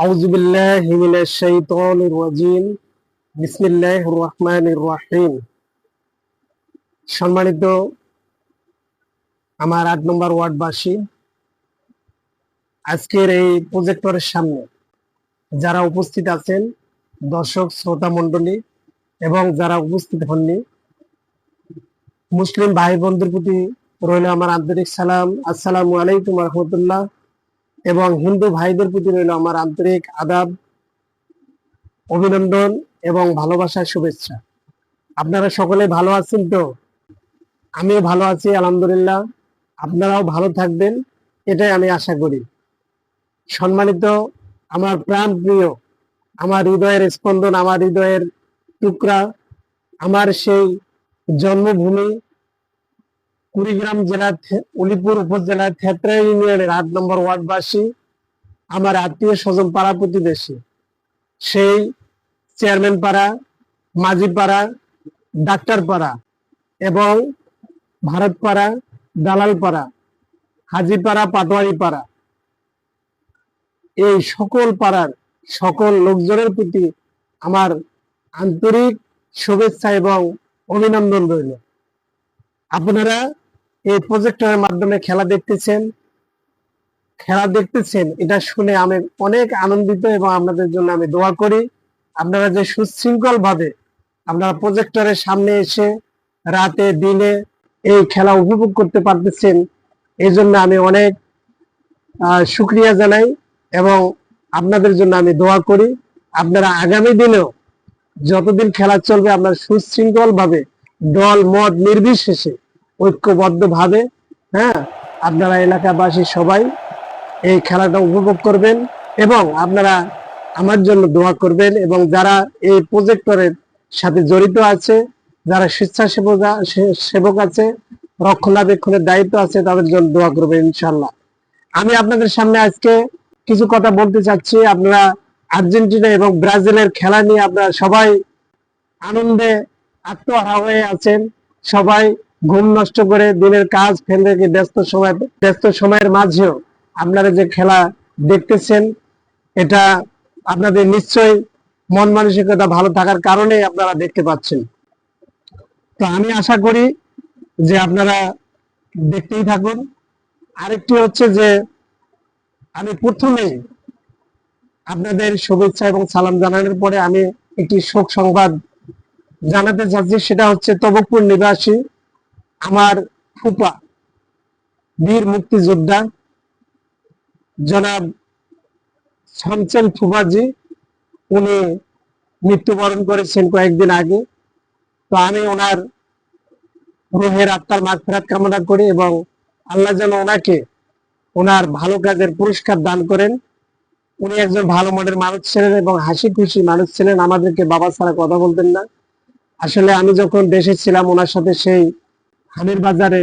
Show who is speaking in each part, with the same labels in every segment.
Speaker 1: আউযু বিল্লাহি মিনাশ শাইতানির রাজিম। বিসমিল্লাহির রহমানির রহিম। সম্মানিত আমার ৮ নম্বর ওয়ার্ডবাসী, আজকের এই প্রজেক্টরের সামনে যারা উপস্থিত আছেন, দর্শক শ্রোতা মণ্ডলী এবং যারা উপস্থিত হননি, মুসলিম ভাই বোনদের প্রতি রইল আমার আন্তরিক সালাম, আসসালামু আলাইকুম রহমতুল্লাহ। এবং হিন্দু ভাইদের প্রতি রইল আমার আন্তরিক আদাব, অভিনন্দন এবং ভালোবাসার শুভেচ্ছা। আপনারা সকলে ভালো আছেন তো? আমিও ভালো আছি আলহামদুলিল্লাহ। আপনারাও ভালো থাকবেন, এটাই আমি আশা করি। সম্মানিত আমার প্রাণ প্রিয়, আমার হৃদয়ের স্পন্দন, আমার হৃদয়ের টুকরা, আমার সেই জন্মভূমি কুড়িগ্রাম জেলার উলিপুর উপজেলার থেত্রা ইউনিয়নের ৮ নম্বর ওয়ার্ডবাসী, আমার আত্মীয় স্বজন, পাড়া প্রতিবেশী, সেই চেয়ারম্যান পাড়া, মাঝি পাড়া, ডাক্তার পাড়া এবং ভারত পাড়া, দালাল পাড়া, হাজি পাড়া, পাটোয়ারি পাড়া, এই সকল পাড়ার সকল লোকজনের প্রতি আমার আন্তরিক শুভেচ্ছা এবং অভিনন্দন রইল। আপনারা এই প্রজেক্টরের মাধ্যমে খেলা দেখতেছেন, এটা শুনে আমি অনেক আনন্দিত এবং আপনাদের জন্য আমি দোয়া করি। আপনারা যে সুশৃঙ্খল ভাবে আপনারা প্রজেক্টরের সামনে এসে রাতে দিনে এই খেলা উপভোগ করতে পারতেছেন, এই জন্য আমি অনেক শুকরিয়া জানাই এবং আপনাদের জন্য আমি দোয়া করি। আপনারা আগামী দিনেও যতদিন খেলা চলবে, আপনারা সুশৃঙ্খল ভাবে দল মত নির্বিশেষে ঐক্যবদ্ধ ভাবে, আপনারা এলাকাবাসী সবাই এই খেলাটা উপভোগ করবেন এবং আপনারা আমার জন্য দোয়া করবেন। এবং যারা এই প্রজেক্টরের সাথে জড়িত আছে, যারা স্বেচ্ছাসেবক আছে, রক্ষণাবেক্ষণের দায়িত্ব আছে, তাদের জন্য দোয়া করবেন ইনশাল্লাহ। আমি আপনাদের সামনে আজকে কিছু কথা বলতে চাচ্ছি। আপনারা আর্জেন্টিনা এবং ব্রাজিলের খেলা নিয়ে আপনারা সবাই আনন্দে আত্মহারা হয়ে আছেন। সবাই ঘুম নষ্ট করে দিনের কাজ ফেলে রেখে ব্যস্ত সময়ের মাঝেও আপনারা যে খেলা দেখতেছেন, এটা আপনাদের নিশ্চয়ই মন মানসিকতা ভালো থাকার কারণে আপনারা দেখতে পাচ্ছেন। তো আমি আশা করি যে আপনারা দেখতেই থাকুন। আরেকটি হচ্ছে যে আমি প্রথমেই আপনাদের শুভেচ্ছা এবং সালাম জানানোর পরে আমি একটি শোক সংবাদ জানাতে চাচ্ছি। সেটা হচ্ছে তবকপুর নিবাসী আমার ফুপা, বীর মুক্তিযোদ্ধা জনাব শমসেল ফুফাজি, উনি মৃত্যুবরণ করেছেন কয়েকদিন আগে। তো আমি ওনার রুহের আত্মার মাগফিরাত কামনা করি এবং আল্লাহ যেন ওনাকে ওনার ভালো কাজের পুরস্কার দান করেন। উনি একজন ভালো মনের মানুষ ছিলেন এবং হাসি খুশি মানুষ ছিলেন। আমাদেরকে বাবা ছাড়া কথা বলতেন না। আসলে আমি যখন দেশে ছিলাম, ওনার সাথে সেই হামির বাজারে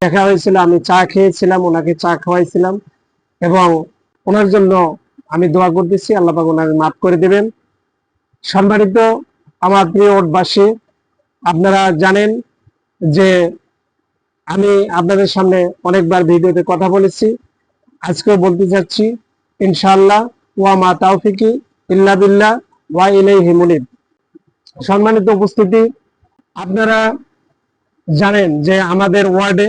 Speaker 1: দেখা হয়েছিল, আমি চা খেয়েছিলাম, ওনাকে চা খাওয়াইছিলাম এবং ওনার জন্য আমি দোয়া করতেছি, আল্লাহ পাক ওনাকে মাফ করে দেবেন। সম্মানিত আমার প্রিয় ওয়ার্ডবাসী, আপনারা জানেন যে আমি আপনাদের সামনে অনেকবার ভিডিওতে কথা বলেছি, আজকেও বলতে চাচ্ছি ইনশাআল্লাহ। ওয়া মা তাওফিকি ইল্লা বিল্লাহ ওয়া ইলাইহি মুনিব। সম্মানিত উপস্থিতি, আপনারা জানেন যে আমাদের ওয়ার্ডে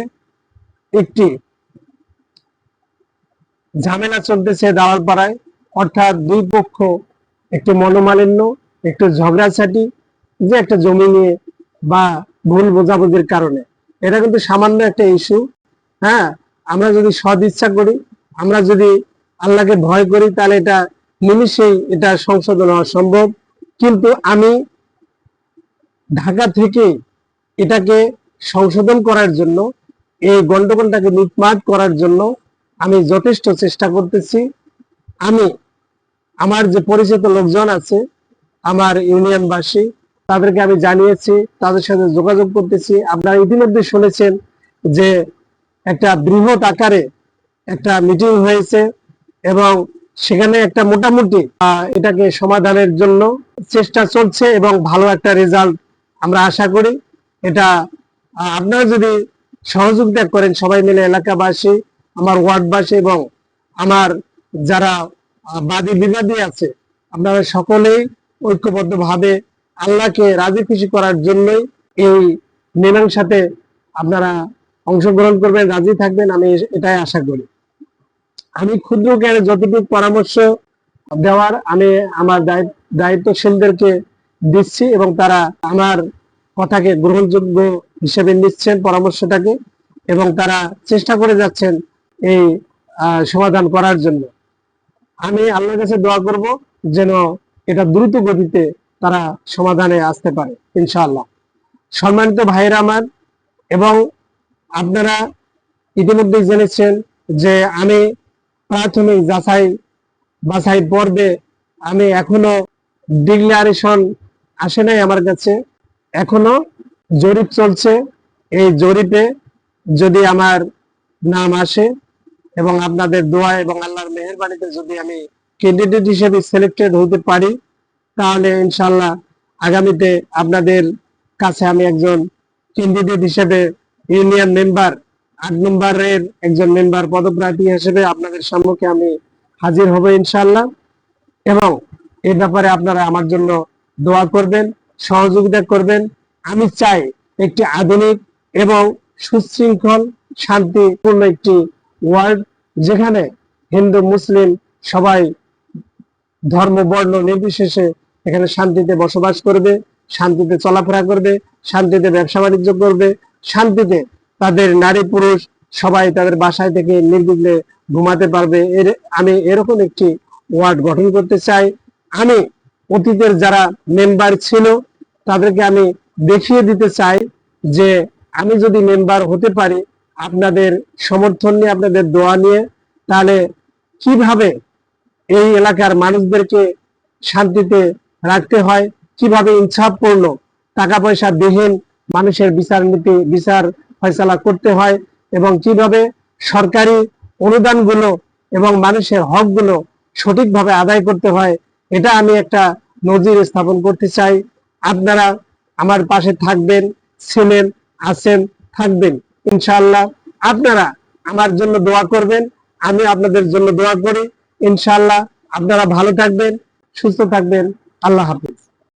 Speaker 1: একটি ঝামেলা চলতেছে দালালপাড়ায়, অর্থাৎ দুই পক্ষ একটু মনোমালিন্য, একটু ঝগড়াঝাটি, যে একটা জমি নিয়ে বা ভুল বোঝাবুঝির কারণে। এটা কিন্তু সামান্য একটা ইস্যু। আমরা যদি সদ ইচ্ছা করি, আমরা যদি আল্লাহকে ভয় করি, তাহলে এটা নিমিষেই এটা সংশোধন হওয়া সম্ভব। কিন্তু আমি ঢাকা থেকে এটাকে সংশোধন করার জন্য, এই গন্ডগোলটাকে মিটমাট করার জন্য আমি যথেষ্ট চেষ্টা করতেছি। আমি আমার যে পরিচিত লোকজন আছে, আমার ইউনিয়নবাসী, তাদেরকে আমি জানিয়েছি, তাদের সাথে যোগাযোগ করতেছি। আপনারা ইতিমধ্যে শুনেছেন যে একটা বৃহৎ আকারে একটা মিটিং হয়েছে এবং সেখানে একটা মোটামুটি এটাকে সমাধানের জন্য চেষ্টা চলছে এবং ভালো একটা রেজাল্ট আমরা আশা করি। এটা আপনারা যদি সহযোগিতা করেন, সবাই মিলে, এলাকাবাসী, আমার ওয়ার্ডবাসী এবং আমার যারা বাদী বিবাদী আছে, আপনারা সকলেই ঐক্যবদ্ধভাবে আল্লাহকে রাজি খুশি করার জন্যই এই মীমাংসাতে আপনারা অংশগ্রহণ করবেন, রাজি থাকবেন, আমি এটাই আশা করি। আমি ক্ষুদ্র জ্ঞানে যতটুকু পরামর্শ দেওয়ার আমি আমার দায়িত্বশীলদেরকে দিচ্ছি এবং তারা আমার কথাকে গ্রহণযোগ্য হিসেবে নিচ্ছেন পরামর্শটাকে, এবং তারা চেষ্টা করে যাচ্ছেন এই সমাধান করার জন্য। আমি আল্লাহর কাছে দোয়া করব যেন এটা দ্রুত গতিতে তারা সমাধানে আসতে পারে ইনশাআল্লাহ। সম্মানিত ভাইয়েরা আমার, এবং আপনারা ইতিমধ্যে জেনেছেন যে আমি প্রাথমিক বাছাই পর্বে আমি এখনো ডিক্লারেশন আসে নাই আমার কাছে, এখনো জরিপ চলছে। এই জরিপে যদি আমার নাম আসে এবং আপনাদের দোয়া এবং আল্লাহর মেহেরবানিতে যদি আমি ক্যান্ডিডেট হিসেবে সিলেক্টেড হতে পারি, তাহলে ইনশাআল্লাহ আগামীতে আপনাদের কাছে আমি একজন ক্যান্ডিডেট হিসেবে ইউনিয়ন মেম্বার 8 নম্বরের একজন মেম্বার পদপ্রার্থী হিসেবে আপনাদের সম্মুখে আমি হাজির হব ইনশাআল্লাহ। এবং এই ব্যাপারে আপনারা আমার জন্য দোয়া করবেন, সহযোগিতা করবেন। আমি চাই একটি আধুনিক এবং সুশৃঙ্খল শান্তিপূর্ণ একটি ওয়ার্ল্ড, যেখানে হিন্দু মুসলিম সবাই ধর্ম বর্ণ নির্বিশেষে এখানে শান্তিতে বসবাস করবে, শান্তিতে চলাফেরা করবে, শান্তিতে ব্যবসা বাণিজ্য করবে, শান্তিতে তাদের নারী পুরুষ সবাই তাদের বাসায় থেকে নির্বিঘ্নে ঘুমাতে পারবে। আমি এরকম একটি ওয়ার্ড গঠন করতে চাই। আমি অতীতের যারা মেম্বার ছিল তাদেরকে আমি দেখিয়ে দিতে চাই যে আমি যদি মেম্বার হতে পারি আপনাদের সমর্থন নিয়ে, আপনাদের দোয়া নিয়ে, তাহলে কিভাবে এই এলাকার মানুষদেরকে শান্তিতে রাখতে হয়, কিভাবে ইনসাফপূর্ণ টাকা পয়সা বিহীন মানুষের বিচার ফয়সালা করতে হয়, এবং কিভাবে সরকারি অনুদানগুলো এবং মানুষের হকগুলো সঠিকভাবে আদায় করতে হয়, এটা আমি একটা নজির স্থাপন করতে চাই। আপনারা আমার পাশে থাকবেন, ছিলেন, আছেন, থাকবেন ইনশাআল্লাহ। আপনারা আমার জন্য দোয়া করবেন, আমি আপনাদের জন্য দোয়া করি ইনশাআল্লাহ। আপনারা ভালো থাকবেন, সুস্থ থাকবেন। আল্লাহ হাফেজ।